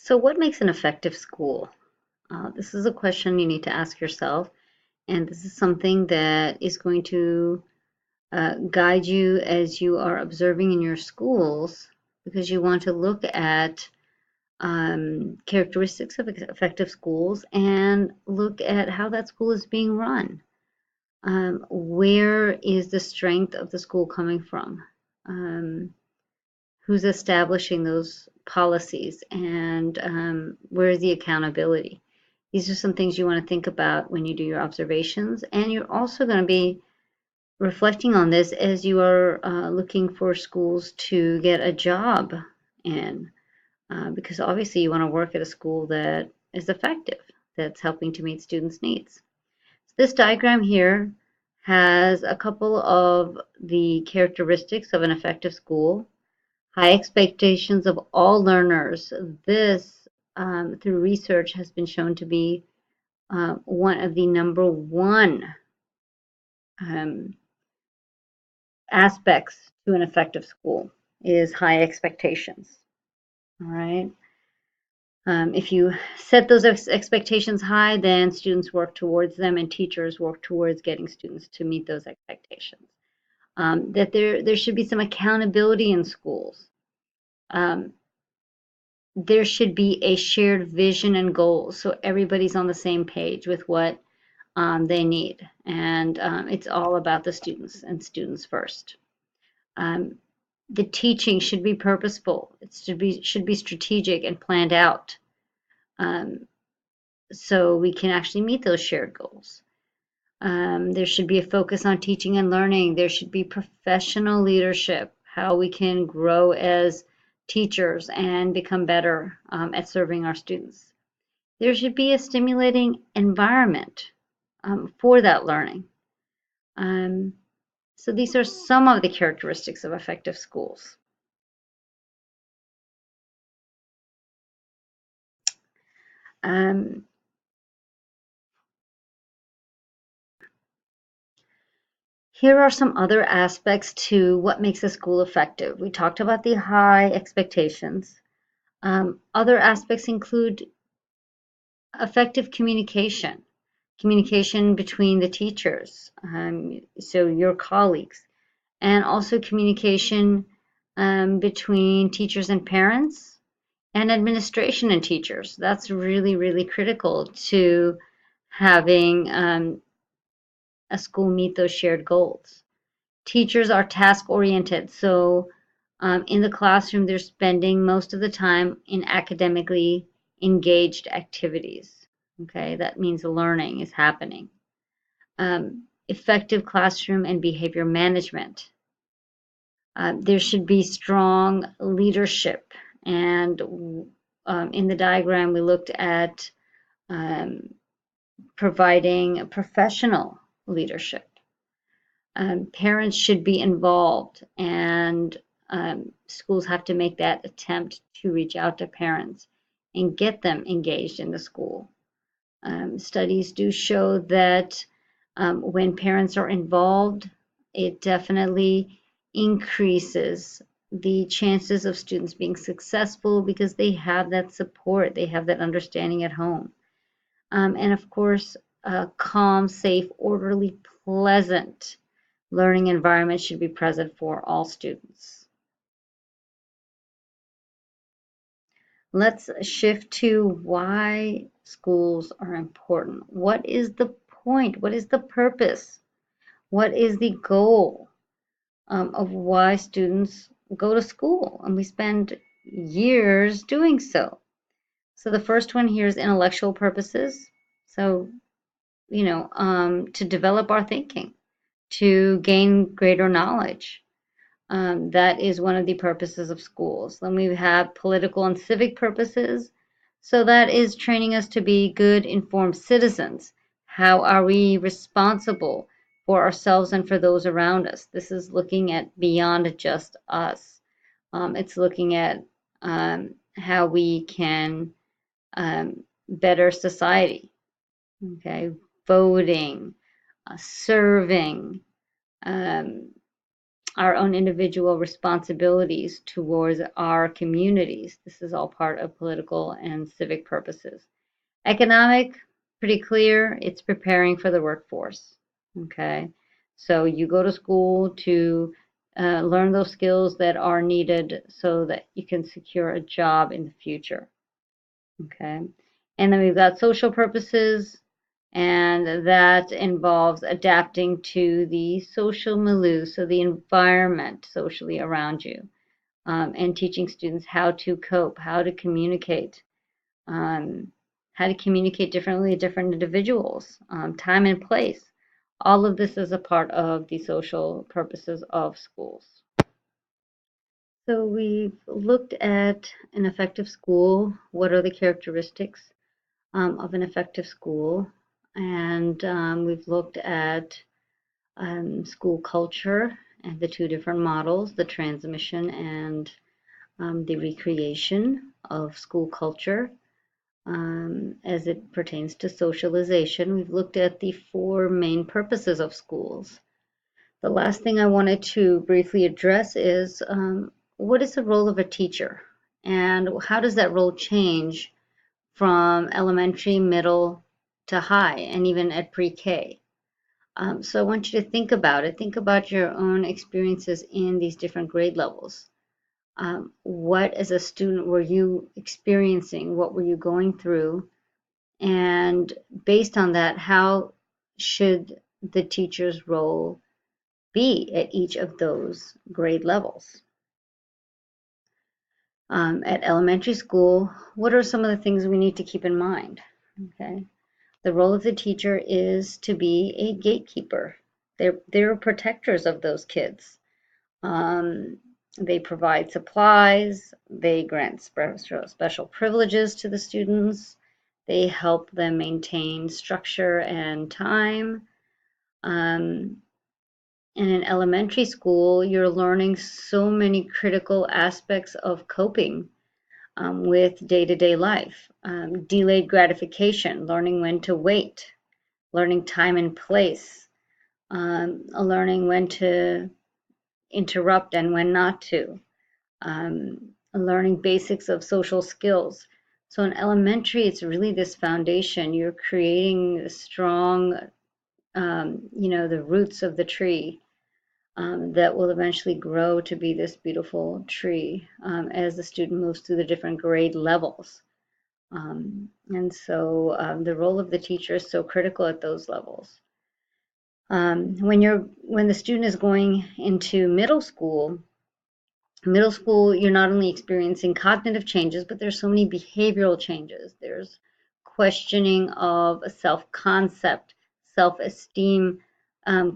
So, what makes an effective school? This is a question you need to ask yourself, and this is something that is going to guide you as you are observing in your schools because you want to look at characteristics of effective schools and look at how that school is being run. Where is the strength of the school coming from? Who's establishing those policies and where is the accountability? These are some things you want to think about when you do your observations, and you're also going to be reflecting on this as you are looking for schools to get a job in, because obviously you want to work at a school that is effective, that's helping to meet students' needs. This diagram here has a couple of the characteristics of an effective school. High expectations of all learners. This, through research, has been shown to be one of the number one um, aspects to an effective school is high expectations. All right. If you set those expectations high, then students work towards them and teachers work towards getting students to meet those expectations. That there should be some accountability in schools. There should be a shared vision and goals so everybody's on the same page with what they need. And it's all about the students and students first. The teaching should be purposeful. It should be strategic and planned out, so we can actually meet those shared goals. There should be a focus on teaching and learning. There should be professional leadership, how we can grow as teachers and become better at serving our students. There should be a stimulating environment for that learning. So these are some of the characteristics of effective schools. Um, Here are some other aspects to what makes a school effective. We talked about the high expectations. Other aspects include effective communication, communication between the teachers, so your colleagues, and also communication between teachers and parents and administration and teachers. That's really, really critical to having a school meet those shared goals. Teachers are task oriented, so in the classroom, they're spending most of the time in academically engaged activities. Okay, that means learning is happening. Effective classroom and behavior management. There should be strong leadership, and in the diagram, we looked at providing professional leadership. Parents should be involved, and schools have to make that attempt to reach out to parents and get them engaged in the school. Studies do show that when parents are involved, it definitely increases the chances of students being successful because they have that support, they have that understanding at home. And of course, a calm, safe, orderly, pleasant learning environment should be present for all students. Let's shift to why schools are important. What is the point? What is the purpose? What is the goal of why students go to school? And we spend years doing so. So the first one here is intellectual purposes. So, to develop our thinking, to gain greater knowledge. That is one of the purposes of schools. Then we have political and civic purposes. So that is training us to be good, informed citizens. How are we responsible for ourselves and for those around us? This is looking at beyond just us. It's looking at how we can better society. Okay, voting, serving, our own individual responsibilities towards our communities. This is all part of political and civic purposes. Economic, pretty clear, it's preparing for the workforce. Okay, so you go to school to learn those skills that are needed so that you can secure a job in the future. Okay, and then we've got social purposes, and that involves adapting to the social milieu, so the environment socially around you, and teaching students how to cope, um, how to communicate differently to different individuals, time and place. All of this is a part of the social purposes of schools. So we've looked at an effective school. What are the characteristics of an effective school? And we've looked at school culture and the two different models, the transmission and the recreation of school culture. As it pertains to socialization, we've looked at the four main purposes of schools. The last thing I wanted to briefly address is what is the role of a teacher, and how does that role change from elementary, middle to high, and even at pre-K? So I want you to think about it. Think about your own experiences in these different grade levels. What, as a student, were you experiencing? What were you going through? And based on that, how should the teacher's role be at each of those grade levels? At elementary school, what are some of the things we need to keep in mind? Okay, the role of the teacher is to be a gatekeeper. They're protectors of those kids. They provide supplies, they grant special privileges to the students, they help them maintain structure and time. In an elementary school, you're learning so many critical aspects of coping with day-to-day life. Delayed gratification, learning when to wait, learning time and place, learning when to interrupt and when not to, learning basics of social skills. So in elementary, it's really this foundation. You're creating a strong, the roots of the tree that will eventually grow to be this beautiful tree as the student moves through the different grade levels. And so the role of the teacher is so critical at those levels. When the student is going into middle school, you're not only experiencing cognitive changes, but there's so many behavioral changes. There's questioning of a self-concept, self-esteem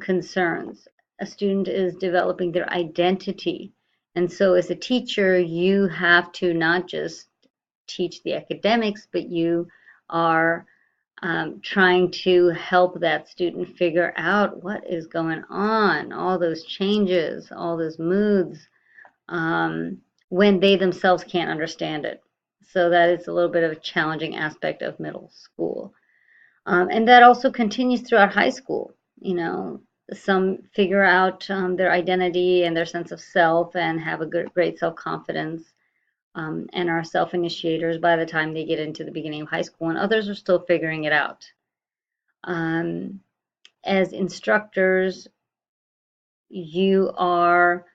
concerns. A student is developing their identity. And so as a teacher, you have to not just teach the academics, but you are trying to help that student figure out what is going on, all those changes, all those moods, when they themselves can't understand it. So that is a little bit of a challenging aspect of middle school. And that also continues throughout high school. Some figure out their identity and their sense of self and have a great self-confidence and are self-initiators by the time they get into the beginning of high school, and others are still figuring it out. As instructors, you are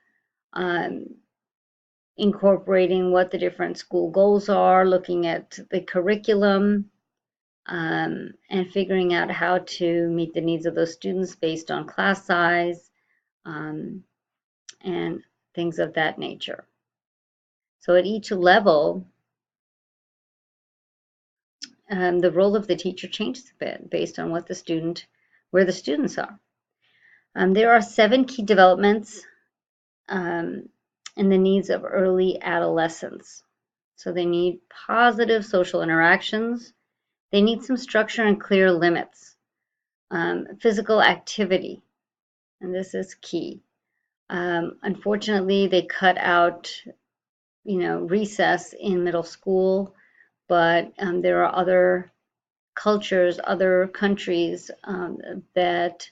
incorporating what the different school goals are, looking at the curriculum, and figuring out how to meet the needs of those students based on class size and things of that nature. So at each level, the role of the teacher changes a bit based on where the students are. There are 7 key developments in the needs of early adolescence. So they need positive social interactions. They need some structure and clear limits. Physical activity, and this is key. Unfortunately, they cut out, recess in middle school, but there are other cultures, other countries that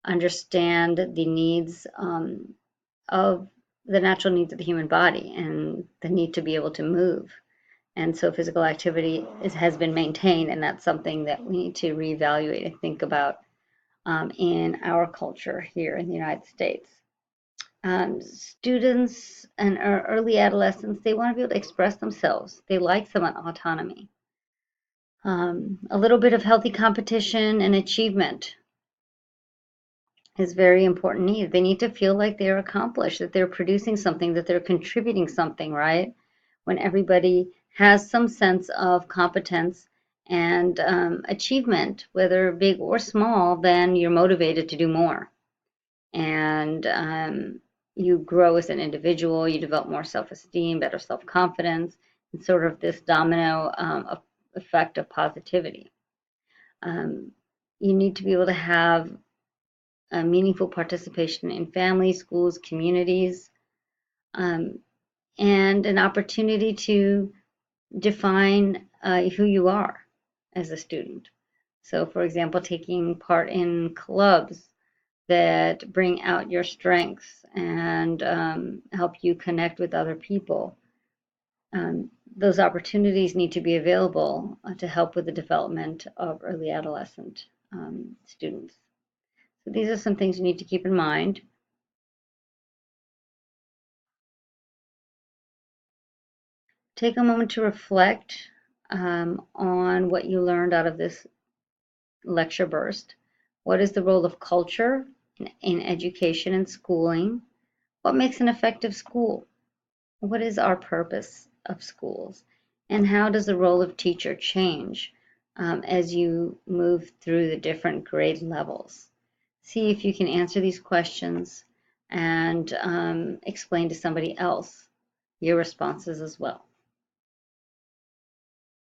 understand the needs of the natural needs of the human body and the need to be able to move. And so physical activity has been maintained, and that's something that we need to reevaluate and think about in our culture here in the United States. Students and early adolescents, they want to be able to express themselves. They like some autonomy. A little bit of healthy competition and achievement is very important need. They need to feel like they're accomplished, that they're producing something, that they're contributing something, right? When everybody has some sense of competence and achievement, whether big or small, then you're motivated to do more. And you grow as an individual, you develop more self-esteem, better self-confidence, and sort of this domino effect of positivity. You need to be able to have a meaningful participation in families, schools, communities, and an opportunity to define who you are as a student. So, for example, taking part in clubs that bring out your strengths and help you connect with other people. Those opportunities need to be available to help with the development of early adolescent students. So these are some things you need to keep in mind. Take a moment to reflect on what you learned out of this lecture burst. What is the role of culture in education and schooling? What makes an effective school? What is our purpose of schools? And how does the role of teacher change as you move through the different grade levels? See if you can answer these questions and explain to somebody else your responses as well.